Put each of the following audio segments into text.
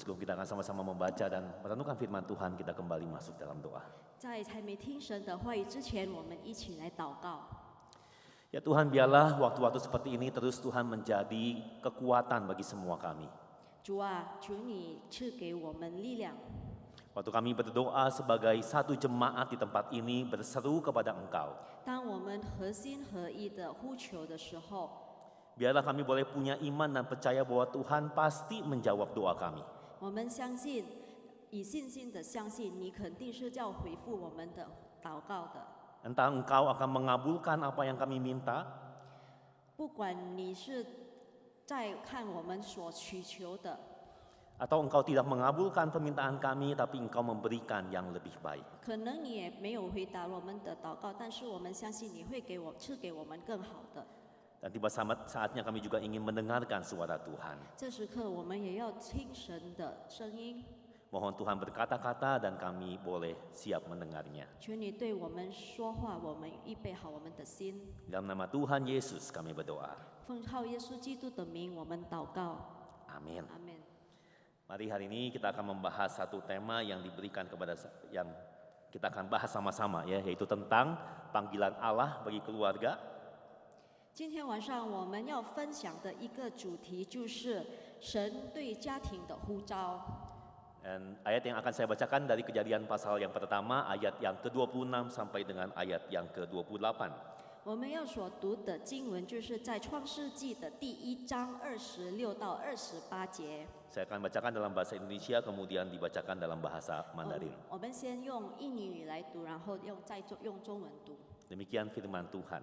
sebelum kita akan sama-sama membaca dan merenungkan firman Tuhan, kita kembali masuk dalam doa. 在还没听神的话语之前，我们一起来祷告。 Ya Tuhan, biarlah waktu-waktu seperti ini terus Tuhan menjadi kekuatan bagi semua kami. 主啊，求你赐给我们力量。 Waktu kami berdoa sebagai satu jemaat di tempat ini berseru kepada Engkau. 当我们合心合意的呼求的时候， Biarlah kami boleh punya iman dan percaya bahwa Tuhan pasti menjawab doa kami. 我们相信，以信心的相信，你肯定是要回复我们的祷告的。 Entah Engkau akan mengabulkan apa yang kami minta, 不管你是在看我们所祈求的， atau Engkau tidak mengabulkan permintaan kami, tapi Engkau memberikan yang lebih baik. 可能你也没有回答我们的祷告，但是我们相信你会赐给我们更好的。 Dan tiba saatnya kami juga ingin mendengarkan suara Tuhan. 这时刻，我们也要听神的声音。 Mohon Tuhan berkata-kata dan kami boleh siap mendengarnya. 求你对我们说话，我们预备好我们的心。 Dalam nama Tuhan Yesus kami berdoa. 奉靠耶稣基督的名，我们祷告。 Amin. 阿门。 Mari hari ini kita akan membahas satu tema yang diberikan yang kita akan bahas sama-sama, ya, yaitu tentang panggilan Allah bagi keluarga. 今天晚上我们要分享的一个主题就是神对家庭的呼召。 Dan ayat yang akan saya bacakan dari Kejadian pasal yang pertama, ayat yang ke-26 sampai dengan ayat yang ke-28. 我们要所读的经文就是在创世纪的第1章26到28节。 Saya akan bacakan dalam bahasa Indonesia, kemudian dibacakan dalam bahasa Mandarin. 我们先用印尼语来读，然后再用中文读。 Demikian firman Tuhan.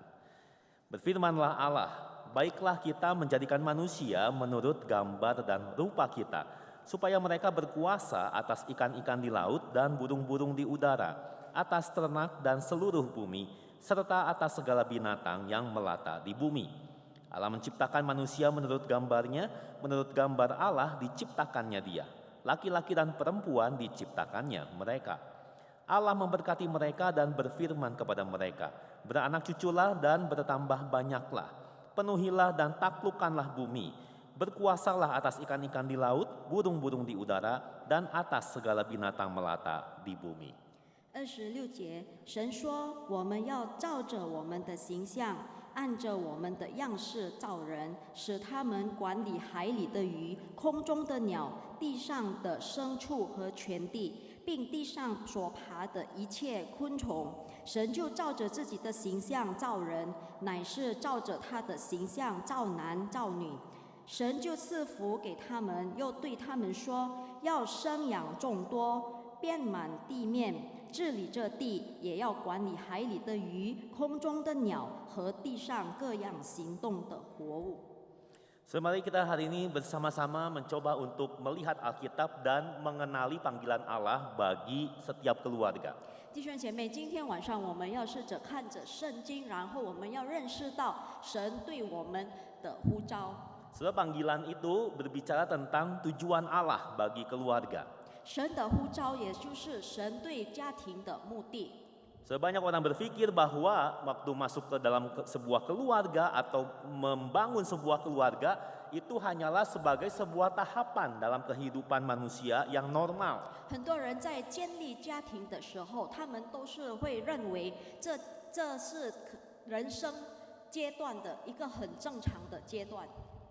Berfirmanlah Allah, baiklah kita menjadikan manusia menurut gambar dan rupa kita, supaya mereka berkuasa atas ikan-ikan di laut dan burung-burung di udara, atas ternak dan seluruh bumi, serta atas segala binatang yang melata di bumi. Allah menciptakan manusia menurut gambarnya, menurut gambar Allah diciptakannya dia. Laki-laki dan perempuan diciptakannya mereka. Allah memberkati mereka dan berfirman kepada mereka, beranak cuculah dan bertambah banyaklah, penuhilah dan taklukkanlah bumi, berkuasalah atas ikan-ikan di laut, burung-burung di udara, dan atas segala binatang melata di bumi. 26节，神说：“我们要照着我们的形象，按着我们的样式造人，使他们管理海里的鱼、空中的鸟、地上的牲畜和全地，并地上所爬的一切昆虫。神就照着自己的形象造人，乃是照着他的形象造男造女。神就赐福给他们，又对他们说：要生养众多，遍满地面。” 治理这地，也要管理海里的鱼、空中的鸟和地上各样行动的活物。 So, mari kita hari ini bersama-sama mencoba untuk melihat Alkitab dan mengenali panggilan Allah bagi setiap keluarga. 弟兄姐妹，今天晚上我们要试着看着圣经，然后我们要认识到神对我们的呼召。 Sebab panggilan itu berbicara tentang tujuan Allah bagi keluarga. 神的呼召，也就是神对家庭的目的。 Sebanyak orang berpikir bahwa waktu masuk ke dalam sebuah keluarga atau membangun sebuah keluarga itu hanyalah sebagai sebuah tahapan dalam kehidupan manusia yang normal. 很多人在建立家庭的时候，他们都是会认为这是人生阶段的一个很正常的阶段。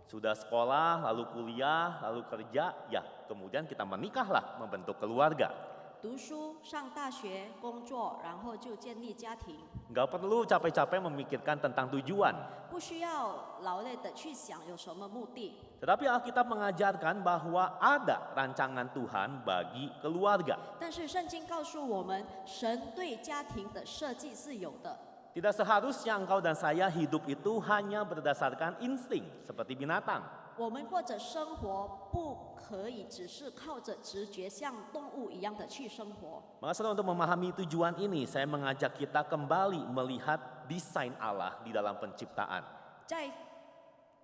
Sudah sekolah, lalu kuliah, lalu kerja, ya kemudian kita menikahlah, membentuk keluarga. 读书、上大学、工作，然后就建立家庭。 Nggak perlu capek-capek memikirkan tentang tujuan. 不需要劳累的去想有什么目的。 Tetapi Alkitab mengajarkan bahwa ada rancangan Tuhan bagi keluarga. 但是圣经告诉我们，神对家庭的设计是有的。 Tidak seharusnya engkau dan saya hidup itu hanya berdasarkan insting seperti binatang. 我们过着生活，不可以只是靠着直觉，像动物一样的去生活。 Maka saudara, untuk memahami tujuan ini, saya mengajak kita kembali melihat desain Allah di dalam penciptaan. 在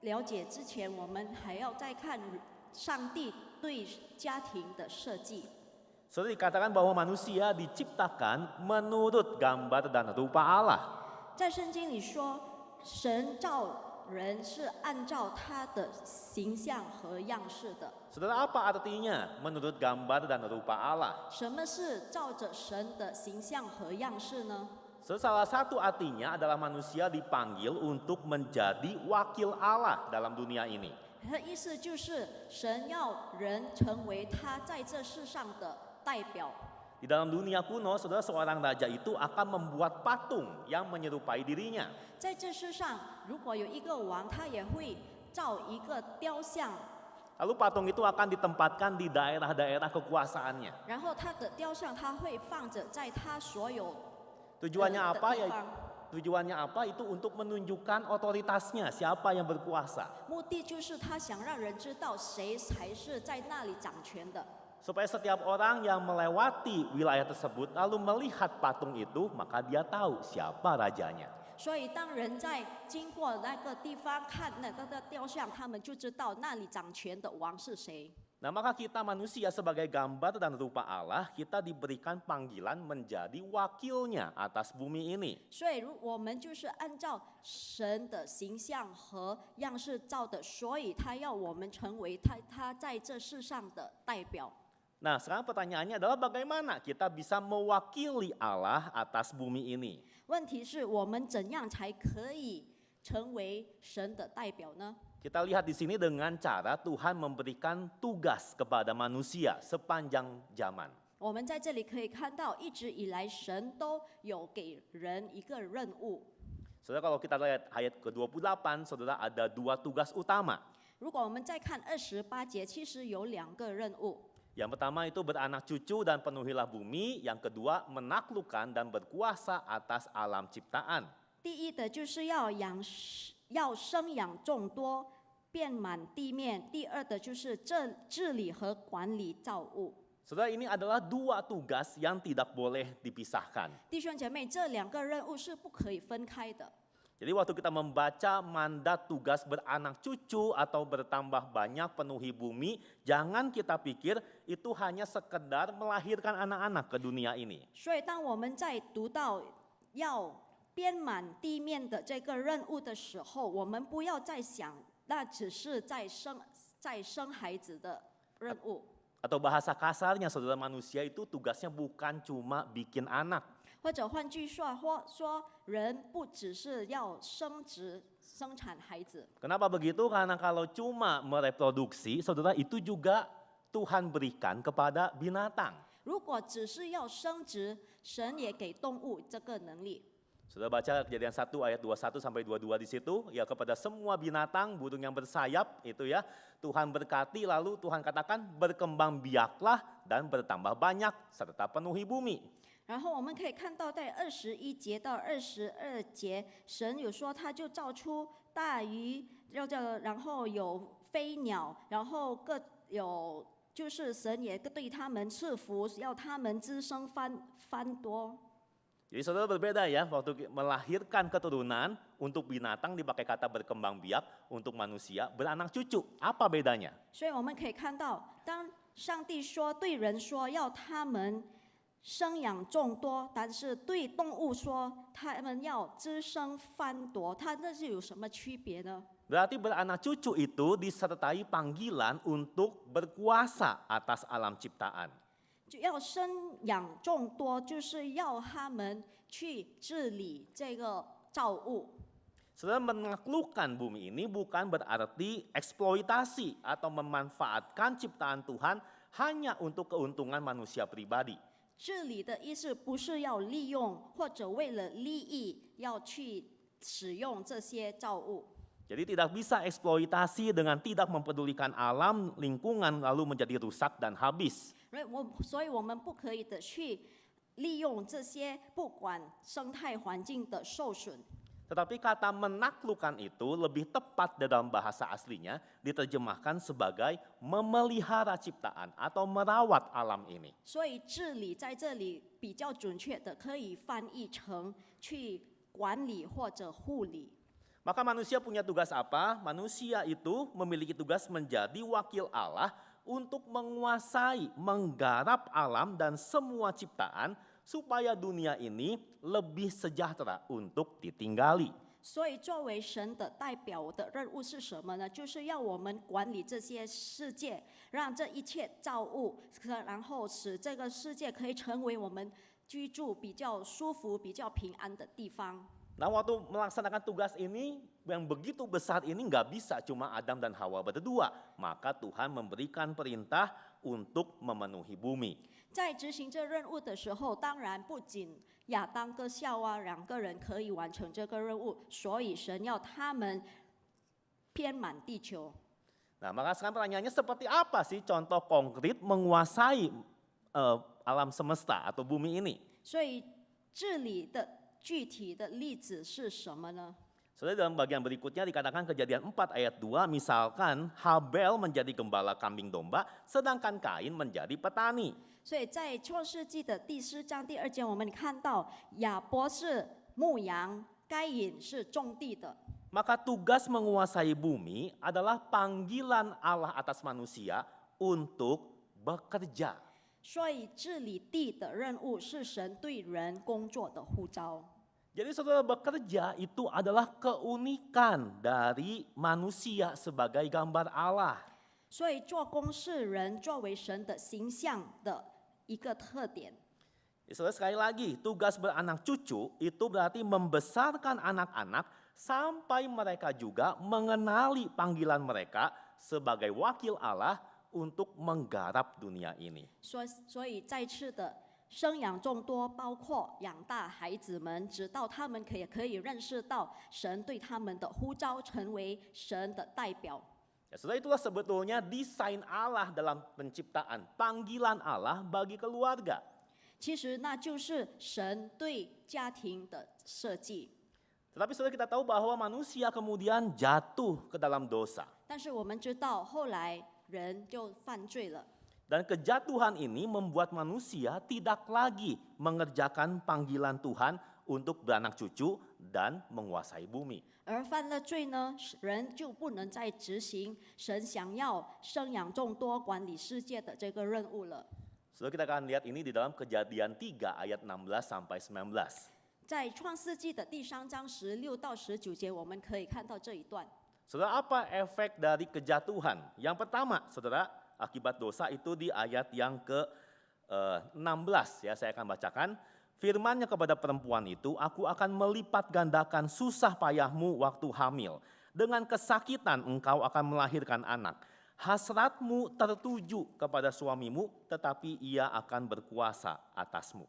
了解之前，我们还要再看上帝对家庭的设计。 Saudara, dikatakan bahwa manusia diciptakan menurut gambar dan rupa Allah. 在圣经里说，神造人是按照他的形象和样式的。 Saudara, apa artinya menurut gambar dan rupa Allah? 什么是照着神的形象和样式呢？ Salah satu artinya adalah manusia dipanggil untuk menjadi wakil Allah dalam dunia ini. 它的意思就是神要人成为他在这世上的代表。 Di dalam dunia kuno, saudara, seorang raja itu akan membuat patung yang menyerupai dirinya. 在这世上，如果有一个王，他也会造一个雕像， Lalu patung itu akan ditempatkan di daerah-daerah kekuasaannya. 然后他的雕像他会放着在他所有 Tujuannya 的 apa 地 ya? 方， Tujuannya apa? Itu untuk menunjukkan otoritasnya, siapa yang berkuasa. 目的就是他想让人知道谁才是在那里掌权的。 Supaya setiap orang yang melewati wilayah tersebut lalu melihat patung itu, maka dia tahu siapa rajanya. 所以当人在经过那个地方看那个雕像，他们就知道那里掌权的王是谁。 Nah, maka kita manusia sebagai gambar dan rupa Allah, kita diberikan panggilan menjadi wakilnya atas bumi ini. 所以，我们就是按照神的形象和样式造的，所以他要我们成为他在这世上的代表。 Nah, sekarang pertanyaannya adalah bagaimana kita bisa mewakili Allah atas bumi ini? 问题是我们怎样才可以成为神的代表呢？ Kita lihat di sini dengan cara Tuhan memberikan tugas kepada manusia sepanjang zaman. 我们在这里可以看到，一直以来神都有给人一个任务。 Saudara, kalau kita lihat ayat ke-28, saudara, ada dua tugas utama. 如果我们再看28节，其实有2个任务。 Yang pertama itu beranak cucu dan penuhilah bumi. Yang kedua menaklukkan dan berkuasa atas alam ciptaan. 第一的就是要生养众多，遍满地面；第二的就是治理和管理造物。 Saudara, ini adalah dua tugas yang tidak boleh dipisahkan. 弟兄姐妹，这2个任务是不可以分开的。 Jadi waktu kita membaca mandat tugas beranak cucu atau bertambah banyak penuhi bumi, jangan kita pikir itu hanya sekedar melahirkan anak-anak ke dunia ini. 所以，当我们在读到要遍满地面的这个任务的时候，我们不要再想那只是在生孩子的任务。 Atau bahasa kasarnya, saudara, manusia itu tugasnya bukan cuma bikin anak. 或者换句话说，人不只是要生产孩子。 Kenapa begitu? Karena kalau cuma mereproduksi, saudara, itu juga Tuhan berikan kepada binatang. 如果只是要生殖，神也给动物这个能力。 Sudah baca Kejadian 1 ayat 21 sampai 22 di situ, ya, kepada semua binatang, burung yang bersayap itu ya, Tuhan berkati, lalu Tuhan katakan berkembang biaklah dan bertambah banyak serta penuhi bumi. 然后我们可以看到，在21节到22节，神有说，他就造出大鱼，然后有飞鸟，然后就是神也对他们赐福，要他们滋生繁多。 Jadi saudara berbeda ya, waktu melahirkan keturunan, untuk binatang dipakai kata berkembang biak, untuk manusia beranak cucu. Apa bedanya? 所以我们可以看到，当上帝说对人说要他们生养众多，但是对动物说他们要滋生繁多，它这是有什么区别呢？ Berarti beranak cucu itu disertai panggilan untuk berkuasa atas alam ciptaan. 就要生养众多，就是要他们去治理这个造物。 Saudara, menaklukkan bumi ini bukan berarti eksploitasi atau memanfaatkan ciptaan Tuhan hanya untuk keuntungan manusia pribadi. 治理的意思不是要利用或者为了利益要去使用这些造物。 Jadi tidak bisa eksploitasi dengan tidak mempedulikan alam, lingkungan lalu menjadi rusak dan habis. 所以我们不可以的去利用这些不管生态环境的受损。 Tetapi kata menaklukkan itu lebih tepat dalam bahasa aslinya diterjemahkan sebagai memelihara ciptaan atau merawat alam ini. 所以治理在这里比较准确的可以翻译成去管理或者护理。 Maka manusia punya tugas apa? Manusia itu memiliki tugas menjadi wakil Allah untuk menguasai, menggarap alam dan semua ciptaan supaya dunia ini lebih sejahtera untuk ditinggali. 所以，作为神的代表的任务是什么呢？就是要我们管理这些世界，让这一切造物，然后使这个世界可以成为我们居住比较舒服、比较平安的地方。Nah, waktu melaksanakan tugas ini yang begitu besar ini nggak bisa cuma Adam dan Hawa berdua. Maka Tuhan memberikan perintah untuk memenuhi bumi. 在执行这任务的时候，当然不仅亚当跟夏娃两个人可以完成这个任务，所以神要他们遍满地球。 Nah, maka sekarang pertanyaannya seperti apa sih contoh konkret menguasai alam semesta atau bumi ini? 所以治理的具体的例子是什么呢？ Saudara, dalam bagian berikutnya dikatakan Kejadian 4 ayat 2, misalkan Habel menjadi gembala kambing domba, sedangkan Kain menjadi petani. 所以在创世纪的第4章第2节，我们看到亚伯是牧羊，该隐是种地的。 Maka tugas menguasai bumi adalah panggilan Allah atas manusia untuk bekerja. 所以治理地的任务是神对人工作的呼召。 Jadi saudara, bekerja itu adalah keunikan dari manusia sebagai gambar Allah. 所以做工是人作为神的形象的一个特点。 Saudara, sekali lagi, tugas beranak cucu itu berarti membesarkan anak-anak sampai mereka juga mengenali panggilan mereka sebagai wakil Allah untuk menggarap dunia ini. 所以再次的生养众多，包括养大孩子们，直到他们可以认识到神对他们的呼召，成为神的代表。 Ya, saudara, itulah sebetulnya desain Allah dalam penciptaan, panggilan Allah bagi keluarga. 其实那就是神对家庭的设计。 Tetapi saudara, kita tahu bahwa manusia kemudian jatuh ke dalam dosa. 但是我们知道，后来人就犯罪了。 Dan kejatuhan ini membuat manusia tidak lagi mengerjakan panggilan Tuhan untuk beranak cucu dan menguasai bumi. 而犯了罪呢，人就不能再执行神想要生养众多、管理世界的这个任务了。 Saudara, kita akan lihat ini di dalam Kejadian 3 ayat 16 sampai 19. 在创世纪的第3章16到19节，我们可以看到这一段。 Saudara, apa efek dari kejatuhan? Yang pertama, saudara, akibat dosa itu di ayat yang ke-16 ya, saya akan bacakan. Firman-Nya kepada perempuan itu, aku akan melipat gandakan susah payahmu waktu hamil. Dengan kesakitan engkau akan melahirkan anak. Hasratmu tertuju kepada suamimu, tetapi ia akan berkuasa atasmu.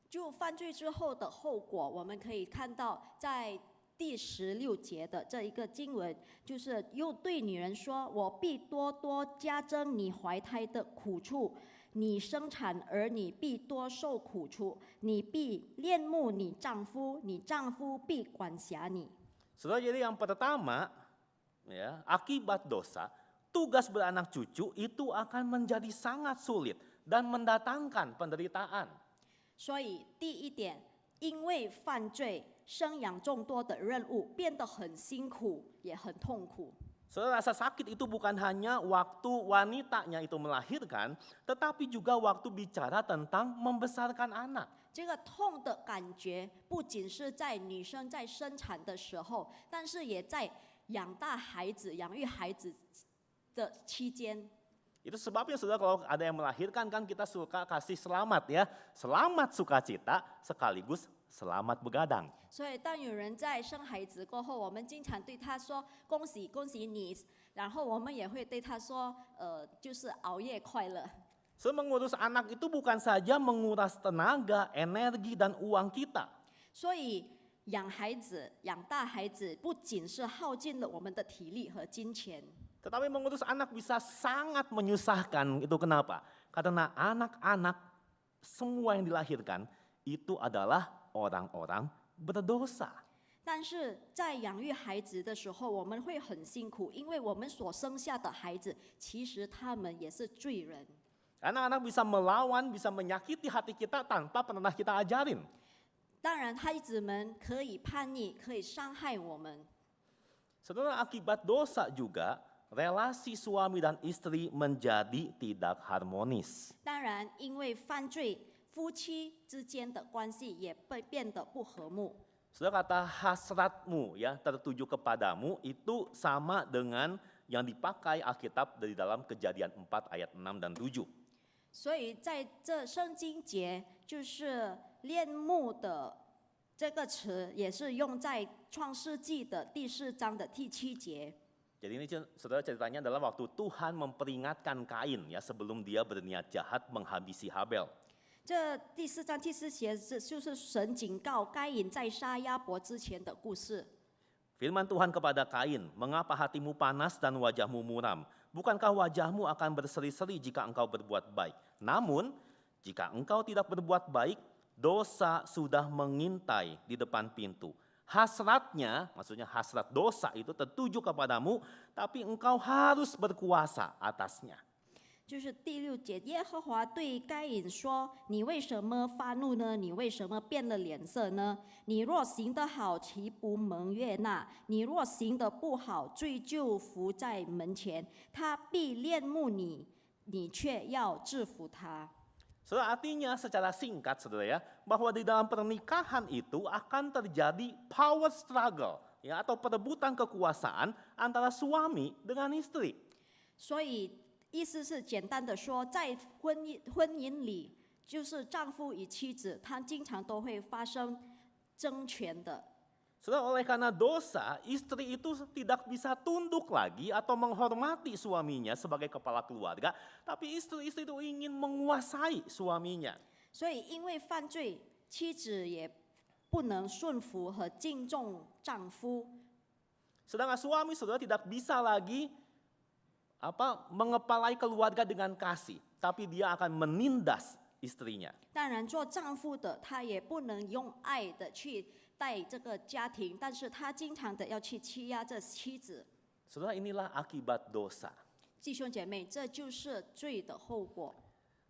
就犯罪之后的后果，我们可以看到在第16节的这一个经文，就是又对女人说：“我必多多加增你怀胎的苦处，你生产儿女必多受苦楚，你必恋慕你丈夫，你丈夫必管辖你。” Saudara, jadi yang pertama, ya, akibat dosa, tugas beranak cucu itu akan menjadi sangat sulit dan mendatangkan penderitaan. 所以第一点，因为犯罪，生养众多的任务变得很辛苦，也很痛苦。 Saudara, rasa sakit itu bukan hanya waktu wanitanya itu melahirkan, tetapi juga waktu bicara tentang membesarkan anak. 这个痛的感觉不仅是在女生在生产的时候，但是也在养大孩子、养育孩子的期间。 Itu sebabnya saudara, kalau ada yang melahirkan kan kita suka kasih selamat ya. Selamat sukacita sekaligus selamat begadang. 所以当有人在生孩子过后，我们经常对他说恭喜恭喜你，然后我们也会对他说就是熬夜快乐。 So, mengurus anak itu bukan saja menguras tenaga, energi dan uang kita. 所以养孩子、养大孩子，不仅是耗尽了我们的体力和金钱。 Tetapi mengurus anak bisa sangat menyusahkan. Itu kenapa? Karena anak-anak semua yang dilahirkan itu adalah orang-orang berdosa. 但是在养育孩子的时候，我们会很辛苦，因为我们所生下的孩子，其实他们也是罪人。 Anak-anak bisa melawan, bisa menyakiti hati kita tanpa pernah kita ajarin. 当然，孩子们可以叛逆，可以伤害我们。 Saudara, akibat dosa juga relasi suami dan istri menjadi tidak harmonis. 当然，因为犯罪，夫妻之间的关系也变得不和睦。Saudara, kata hasratmu ya tertuju kepadamu itu sama dengan yang dipakai Alkitab dari dalam Kejadian 4 ayat 6 dan 7. 所以在这圣经节，就是恋慕的这个词，也是用在创世纪的第4章的第7节。 Jadi ini saudara ceritanya adalah waktu Tuhan memperingatkan Kain ya sebelum dia berniat jahat menghabisi Habel. 这第4章第4节就是神警告该隐在杀亚伯之前的故事。 Firman Tuhan kepada Kain, mengapa hatimu panas dan wajahmu muram? Bukankah wajahmu akan berseri-seri jika engkau berbuat baik? Namun, jika engkau tidak berbuat baik, dosa sudah mengintai di depan pintu. Hasratnya, maksudnya hasrat dosa itu tertuju kepadamu, tapi engkau harus berkuasa atasnya. 就是第6节，耶和华对该隐说：“你为什么发怒呢？你为什么变了脸色呢？你若行得好，岂不蒙悦纳？你若行得不好，罪就伏在门前，他必恋慕你，你却要制服他。” Saudara, artinya secara singkat saudara ya, bahwa di dalam pernikahan itu akan terjadi power struggle ya atau perebutan kekuasaan antara suami dengan istri. 所以意思是简单的说，在婚姻里，就是丈夫与妻子，他经常都会发生争权的。 Saudara, oleh karena dosa, istri itu tidak bisa tunduk lagi atau menghormati suaminya sebagai kepala keluarga, tapi istri-istri itu ingin menguasai suaminya. 所以因为犯罪，妻子也不能顺服和敬重丈夫。 Sedangkan suami saudara tidak bisa lagi mengepalai keluarga dengan kasih, tapi dia akan menindas istrinya. 当然，做丈夫的他也不能用爱的去带这个家庭，但是他经常的要去欺压这妻子。 Saudara, inilah akibat dosa. 弟兄姐妹，这就是罪的后果。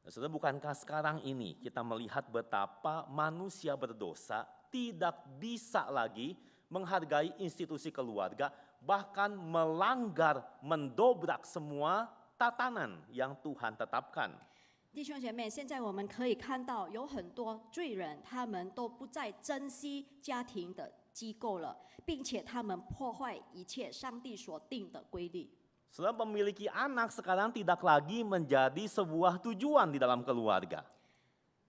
Saudara, bukankah sekarang ini kita melihat betapa manusia berdosa tidak bisa lagi menghargai institusi keluarga, bahkan melanggar, mendobrak semua tatanan yang Tuhan tetapkan. 弟兄姐妹，现在我们可以看到，有很多罪人，他们都不再珍惜家庭的机构了，并且他们破坏一切上帝所定的规律。 Saudara, memiliki anak sekarang tidak lagi menjadi sebuah tujuan di dalam keluarga.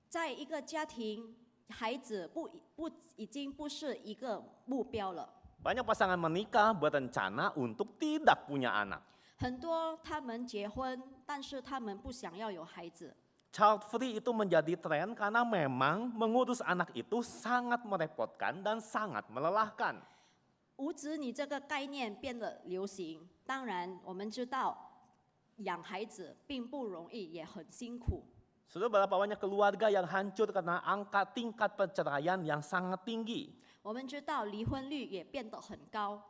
在一个家庭，孩子已经不是一个目标了。 Banyak pasangan menikah berencana untuk tidak punya anak. 很多他们结婚，但是他们不想要有孩子。 Child free itu menjadi tren karena memang mengurus anak itu sangat merepotkan dan sangat melelahkan. 无子女这个概念变得流行，当然我们知道养孩子并不容易，也很辛苦。 Sudah berapa banyak keluarga yang hancur karena angka tingkat perceraian yang sangat tinggi. 我们知道离婚率也变得很高。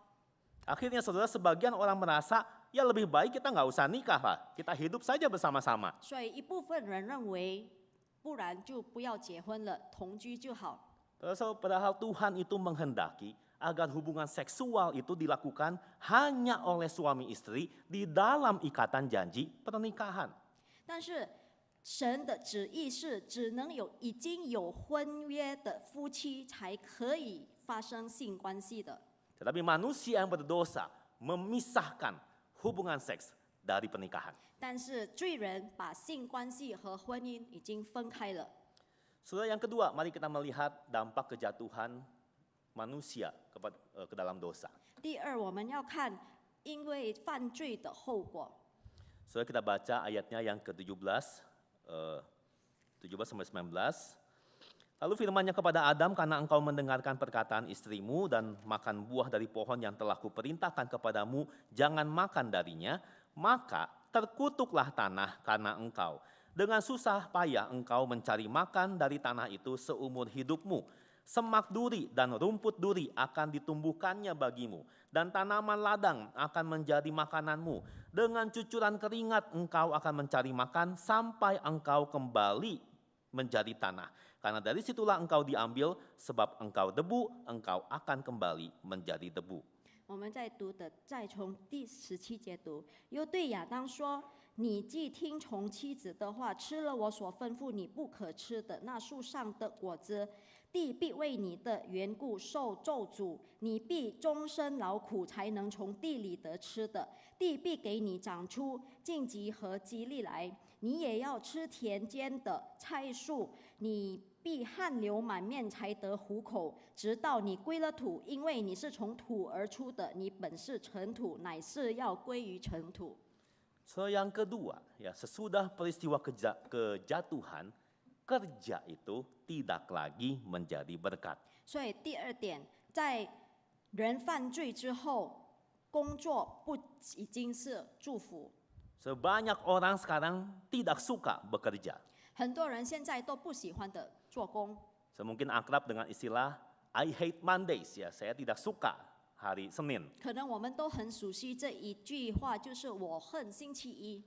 Akhirnya saudara, sebagian orang merasa ya lebih baik kita nggak usah nikah lah, kita hidup saja bersama-sama. 所以一部分人认为，不然就不要结婚了，同居就好。 Padahal Tuhan itu menghendaki agar hubungan seksual itu dilakukan hanya oleh suami istri di dalam ikatan janji pernikahan. 但是神的旨意是，只能有已经有婚约的夫妻才可以发生性关系的。 Tetapi manusia yang berdosa memisahkan hubungan seks dari pernikahan. 但是罪人把性关系和婚姻已经分开了。 Saudara, yang kedua, mari kita melihat dampak kejatuhan manusia ke dalam dosa. 第二，我们要看因为犯罪的后果。 Saudara, kita baca ayatnya yang ke-17, 17 sampai 19. Lalu firman-Nya kepada Adam, karena engkau mendengarkan perkataan istrimu dan makan buah dari pohon yang telah kuperintahkan kepadamu, jangan makan darinya, maka terkutuklah tanah karena engkau. Dengan susah payah engkau mencari makan dari tanah itu seumur hidupmu. Semak duri dan rumput duri akan ditumbuhkannya bagimu, dan tanaman ladang akan menjadi makananmu. Dengan cucuran keringat engkau akan mencari makan sampai engkau kembali menjadi tanah. Karena dari situlah engkau diambil, sebab engkau debu, engkau akan kembali menjadi debu. 我们再从第17节读，又对亚当说：“你既听从妻子的话，吃了我所吩咐你不可吃的那树上的果子，地必为你的缘故受咒诅，你必终身劳苦，才能从地里得吃的。地必给你长出荆棘和蒺藜来，你也要吃田间的菜树，你必汗流满面才得糊口，直到你归了土，因为你是从土而出的，你本是尘土，乃是要归于尘土。” So yang kedua, ya sesudah peristiwa kejatuhan, kerja itu tidak lagi menjadi berkat. 所以第二点，在人犯罪之后，工作不已经是祝福。 Sebanyak orang sekarang tidak suka bekerja. 很多人现在都不喜欢的做工， Mungkin akrab dengan istilah I hate Mondays, ya saya tidak suka hari Senin. 可能我们都很熟悉这一句话，就是我恨星期一。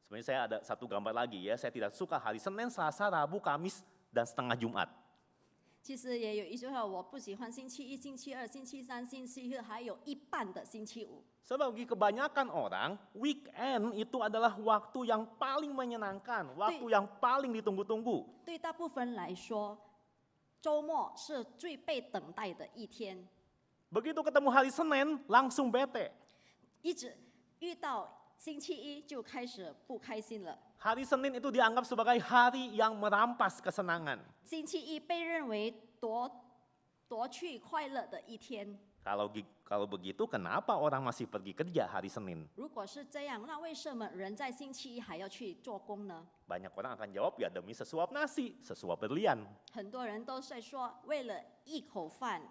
Sebenarnya saya ada satu gambar lagi ya, saya tidak suka hari Senin, Selasa, Rabu, Kamis, dan setengah Jumat. 其实也有一句话，我不喜欢星期一、星期二、星期三、星期四，还有一半的星期五。 Sebab bagi kebanyakan orang, weekend itu adalah waktu yang paling menyenangkan, waktu yang paling ditunggu-tunggu. 对大部分人来说，周末是最被等待的一天。 Begitu ketemu hari Senin, langsung bete. 一直遇到星期一就开始不开心了。 Hari Senin itu dianggap sebagai hari yang merampas kesenangan. 星期一被认为夺去快乐的一天。 Kalau begitu, kenapa orang masih pergi kerja hari Senin? 如果是这样，那为什么人在星期一还要去做工呢？ Banyak orang akan jawab, ya demi sesuap nasi, sesuap berlian. 很多人都在说，为了一口饭。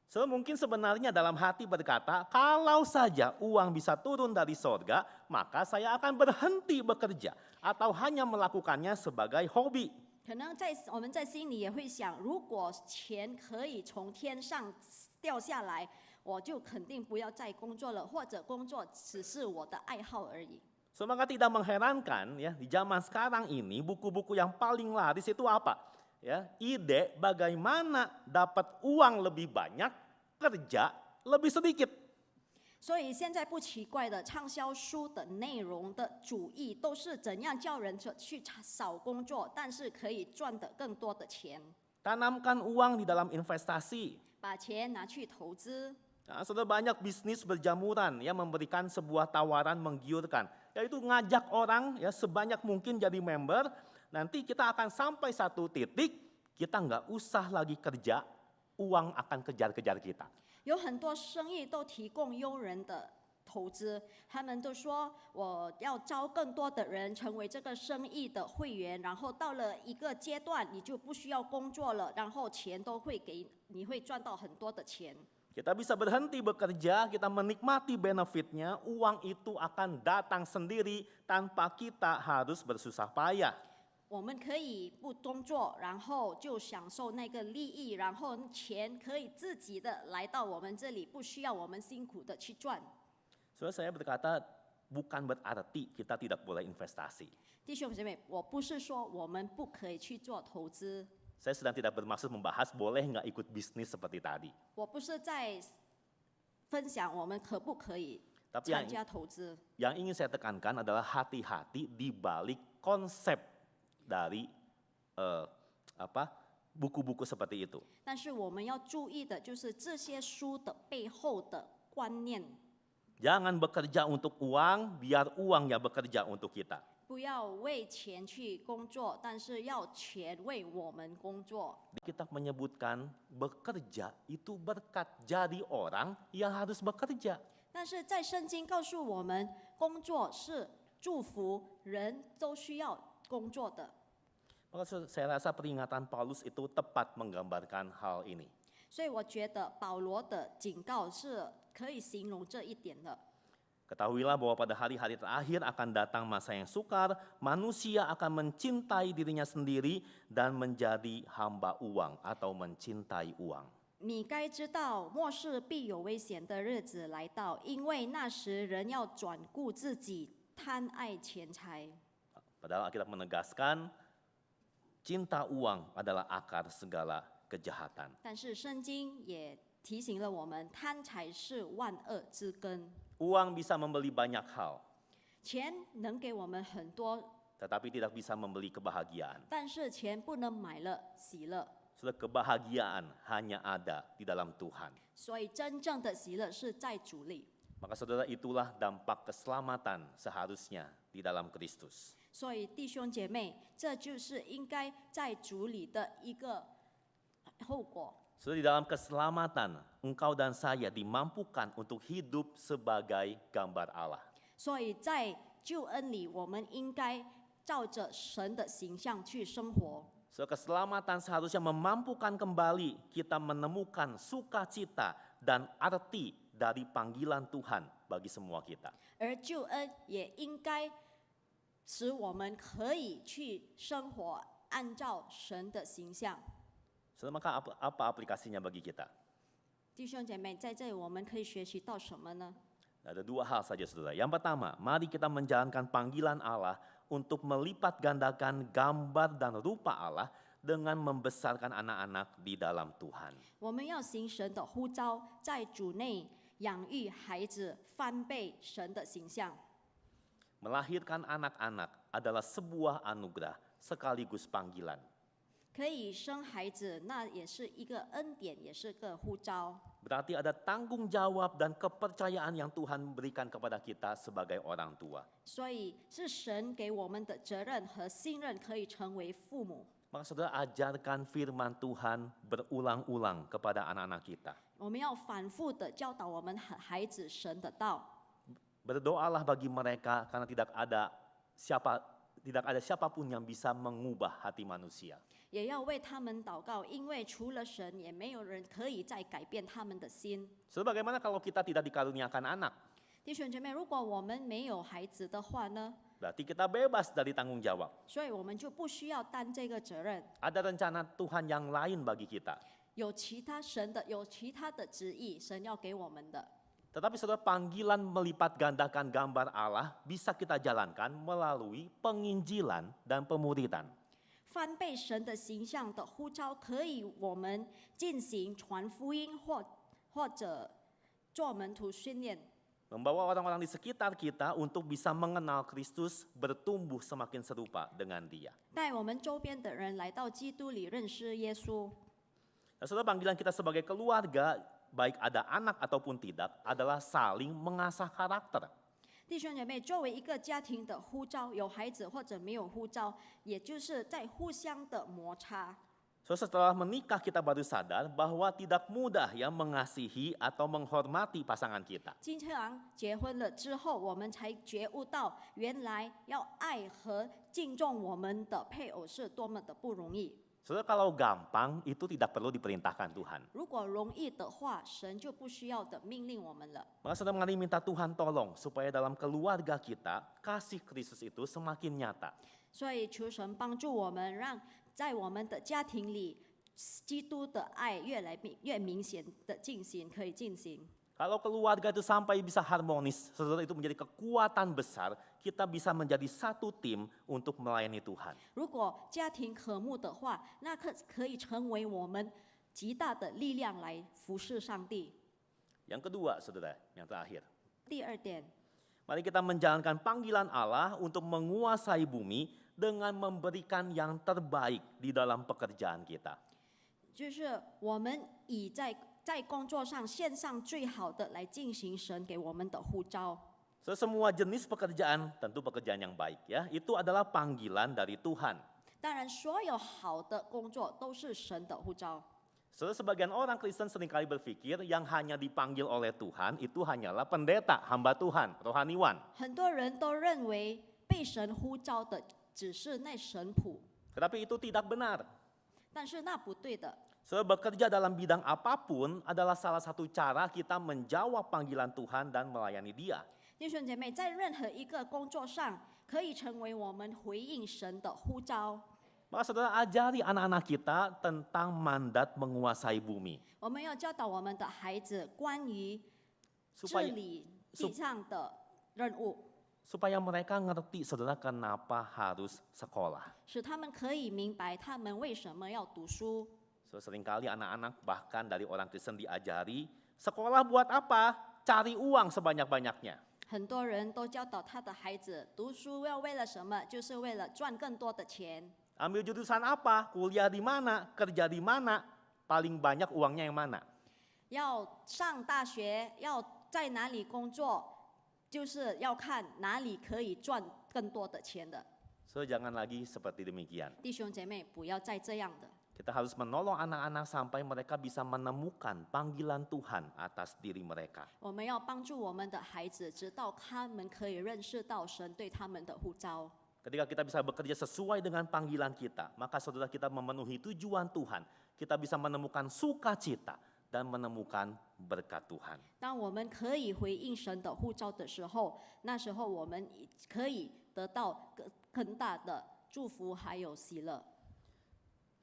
So mungkin sebenarnya dalam hati berkata, kalau saja uang bisa turun dari sorga, maka saya akan berhenti bekerja atau hanya melakukannya sebagai hobi. 可能我们在心里也会想，如果钱可以从天上掉下来，我就肯定不要再工作了，或者工作只是我的爱好而已。 So maka tidak mengherankan ya di zaman sekarang ini buku-buku yang paling laris itu apa? Ya, ide bagaimana dapat uang lebih banyak, kerja lebih sedikit. 所以现在不奇怪的，畅销书的内容的主意都是怎样叫人去少工作，但是可以赚得更多的钱， Tanamkan uang di dalam investasi. 把钱拿去投资。 Nah, sudah banyak bisnis berjamuran yang memberikan sebuah tawaran menggiurkan, yaitu ngajak orang ya sebanyak mungkin jadi member. Nanti kita akan sampai satu titik, kita nggak usah lagi kerja, uang akan kejar-kejar kita. 有很多生意都提供诱人的投资，他们都说我要招更多的人成为这个生意的会员，然后到了一个阶段你就不需要工作了，然后钱都会给你，会赚到很多的钱。 Kita bisa berhenti bekerja, kita menikmati benefitnya, uang itu akan datang sendiri tanpa kita harus bersusah payah. 我们可以不工作，然后就享受那个利益，然后钱可以自己的来到我们这里，不需要我们辛苦的去赚。 So saya berkata bukan berarti kita tidak boleh investasi. 弟兄姐妹，我不是说我们不可以去做投资， Saya sedang tidak bermaksud membahas boleh nggak ikut bisnis seperti tadi. 我不是在分享我们可不可以 Tapi 参加投资。 yang ingin saya tekankan adalah hati-hati di balik konsep dari buku-buku seperti itu. 但是我们要注意的就是这些书的背后的观念， Jangan bekerja untuk uang, biar uang yang bekerja untuk kita. 不要为钱去工作，但是要钱为我们工作。 Kita menyebutkan bekerja itu berkat, jadi orang yang harus bekerja. 但是在圣经告诉我们，工作是祝福，人都需要工作的。 Maka saya rasa peringatan Paulus itu tepat menggambarkan hal ini. 所以我觉得保罗的警告是可以形容这一点的。 Ketahuilah bahwa pada hari-hari terakhir akan datang masa yang sukar, manusia akan mencintai dirinya sendiri dan menjadi hamba uang atau mencintai uang. 你该知道，末世必有危险的日子来到，因为那时人要转顾自己，贪爱钱财。 Padahal Alkitab menegaskan, cinta uang adalah akar segala kejahatan. 但是圣经也提醒了我们，贪财是万恶之根。 Uang bisa membeli banyak hal, 钱能给我们很多， tetapi tidak bisa membeli kebahagiaan. 但是钱不能买了喜乐。 Saudara, kebahagiaan hanya ada di dalam Tuhan. 所以真正的喜乐是在主里。 Maka saudara, itulah dampak keselamatan seharusnya di dalam Kristus. 所以弟兄姐妹，这就是应该在主里的一个后果。 Saudara, di dalam keselamatan, engkau dan saya dimampukan untuk hidup sebagai gambar Allah. 所以在救恩里，我们应该照着神的形象去生活。 Keselamatan seharusnya memampukan kembali kita menemukan sukacita dan arti dari panggilan Tuhan bagi semua kita. 而救恩也应该使我们可以去生活，按照神的形象。 Saudara, maka apa aplikasinya bagi kita? 弟兄姐妹，在这里我们可以学习到什么呢？ Ada dua hal saja, saudara. Yang pertama, mari kita menjalankan panggilan Allah untuk melipat gandakan gambar dan rupa Allah dengan membesarkan anak-anak di dalam Tuhan. 我们要行神的呼召，在主内养育孩子，翻倍神的形象。 Melahirkan anak-anak adalah sebuah anugerah sekaligus panggilan. 可以生孩子，那也是一个恩典，也是个呼召。 Berarti ada tanggung jawab dan kepercayaan yang Tuhan berikan kepada kita sebagai orang tua. 所以是神给我们的责任和信任，可以成为父母。 Maka saudara, ajarkan firman Tuhan berulang-ulang kepada anak-anak kita. 我们要反复的教导我们孩子神的道。 Berdoalah bagi mereka karena tidak ada siapapun yang bisa mengubah hati manusia. 也要为他们祷告，因为除了神，也没有人可以再改变他们的心。 Sebagaimana kalau kita tidak dikaruniakan anak, 弟兄姐妹，如果我们没有孩子的话呢， berarti kita bebas dari tanggung jawab. 所以我们就不需要担这个责任。 Ada rencana Tuhan yang lain bagi kita. 有其他的旨意，神要给我们的。 Tetapi saudara, panggilan melipat gandakan gambar Allah bisa kita jalankan melalui penginjilan dan pemuridan. 翻倍神的形象的呼召，可以我们进行传福音或者做门徒训练， Membawa orang-orang di sekitar kita untuk bisa mengenal Kristus, bertumbuh semakin serupa dengan Dia. 带我们周边的人来到基督里认识耶稣。 Nah, saudara, panggilan kita sebagai keluarga, baik ada anak ataupun tidak, adalah saling mengasah karakter. 弟兄姐妹，作为一个家庭的呼召，有孩子或者没有呼召，也就是在互相的摩擦。 So, setelah menikah kita baru sadar bahwa tidak mudah ya mengasihi atau menghormati pasangan kita. 经常结婚了之后，我们才觉悟到，原来要爱和敬重我们的配偶是多么的不容易。 Saudara, kalau gampang itu tidak perlu diperintahkan Tuhan. 如果容易的话，神就不需要的命令我们了。 Maka saudara, mari minta Tuhan tolong supaya dalam keluarga kita kasih Kristus itu semakin nyata. 所以求神帮助我们，让在我们的家庭里，基督的爱越明显的可以进行。 Kalau keluarga itu sampai bisa harmonis, saudara, itu menjadi kekuatan besar, kita bisa menjadi satu tim untuk melayani Tuhan. 如果家庭和睦的话，那可以成为我们极大的力量来服侍上帝。 Yang kedua, saudara, yang terakhir. 第二点， Mari kita menjalankan panggilan Allah untuk menguasai bumi dengan memberikan yang terbaik di dalam pekerjaan kita. 就是我们以在工作上献上最好的来进行神给我们的呼召。 Semua jenis pekerjaan, tentu pekerjaan yang baik ya, itu adalah panggilan dari Tuhan. 当然，所有好的工作都是神的呼召。 Sebagian orang Kristen seringkali berpikir yang hanya dipanggil oleh Tuhan itu hanyalah pendeta, hamba Tuhan, rohaniwan. 很多人都认为被神呼召的只是那神仆， Tetapi itu tidak benar. 但是那不对的。 Bekerja dalam bidang apapun adalah salah satu cara kita menjawab panggilan Tuhan dan melayani Dia. 弟兄姐妹，在任何一个工作上，可以成为我们回应神的呼召。 Maka saudara, ajari anak-anak kita tentang mandat menguasai bumi. 我们要教导我们的孩子关于治 Supaya 理地上的任务， supaya mereka ngerti, saudara, kenapa harus sekolah. 使他们可以明白他们为什么要读书。So, seringkali anak-anak bahkan dari orang Kristen diajari, sekolah buat apa? Cari uang sebanyak-banyaknya. 很多人都教导他的孩子，读书要为了什么？就是为了赚更多的钱。 Ambil jurusan apa? Kuliah di mana? Kerja di mana? Paling banyak uangnya yang mana? 要上大学，要在哪里工作，就是要看哪里可以赚更多的钱的。 So, jangan lagi seperti demikian. 弟兄姐妹，不要再这样的。 Kita harus menolong anak-anak sampai mereka bisa menemukan panggilan Tuhan atas diri mereka. 我们要帮助我们的孩子，直到他们可以认识到神对他们的呼召。 Ketika kita bisa bekerja sesuai dengan panggilan kita, maka saudara kita memenuhi tujuan Tuhan. Kita bisa menemukan sukacita dan menemukan berkat Tuhan. 当我们可以回应神的呼召的时候，那时候我们可以得到更大的祝福还有喜乐。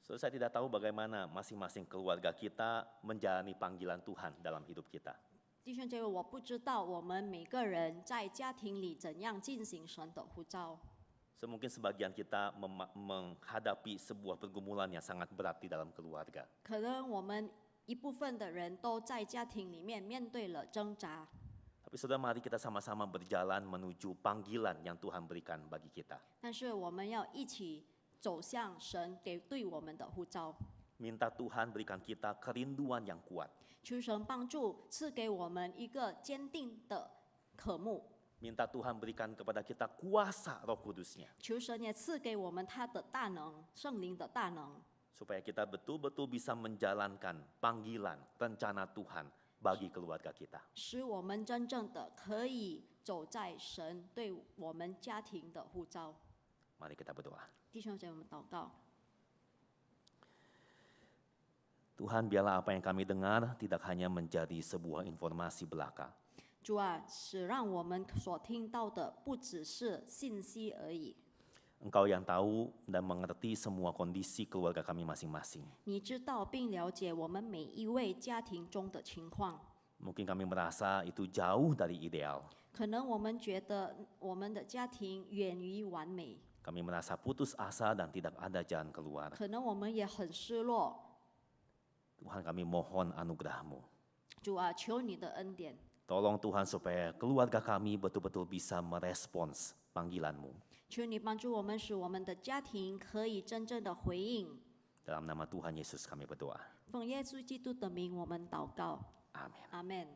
So, saya tidak tahu bagaimana masing-masing keluarga kita menjalani panggilan Tuhan dalam hidup kita. 弟兄姐妹，我不知道我们每个人在家庭里怎样进行神的呼召。 So, mungkin sebagian kita menghadapi sebuah pergumulan yang sangat berat di dalam keluarga. 可能我们一部分的人都在家庭里面面对了挣扎， Tapi saudara, mari kita sama-sama berjalan menuju panggilan yang Tuhan berikan bagi kita. 但是我们要一起走向神对我们的呼召。 Minta Tuhan berikan kita kerinduan yang kuat. 求神帮助赐给我们一个坚定的渴慕， Minta Tuhan berikan kepada kita kuasa Roh Kudus-Nya. 求神也赐给我们他的大能，圣灵的大能， Supaya kita betul-betul bisa menjalankan panggilan, rencana Tuhan bagi keluarga kita. 使我们真正的可以走在神对我们家庭的呼召。 Mari kita berdoa. 弟兄姐妹，我们祷告。 Tuhan, biarlah apa yang kami dengar tidak hanya menjadi sebuah informasi belaka, 主啊，使让我们所听到的不只是信息而已。 Engkau yang tahu dan mengerti semua kondisi keluarga kami masing-masing. 你知道并了解我们每一位家庭中的情况。 Mungkin kami merasa itu jauh dari ideal. 可能我们觉得我们的家庭远于完美， Kami merasa putus asa dan tidak ada jalan keluar. 可能我们也很失落。 Tuhan, kami mohon anugerah-Mu. 主啊，求你的恩典， Tolong Tuhan supaya keluarga kami betul-betul bisa merespons panggilan-Mu. 求你帮助我们，使我们的家庭可以真正的回应。 Dalam nama Tuhan Yesus kami berdoa. 奉耶稣基督的名，我们祷告， Amin. 阿门。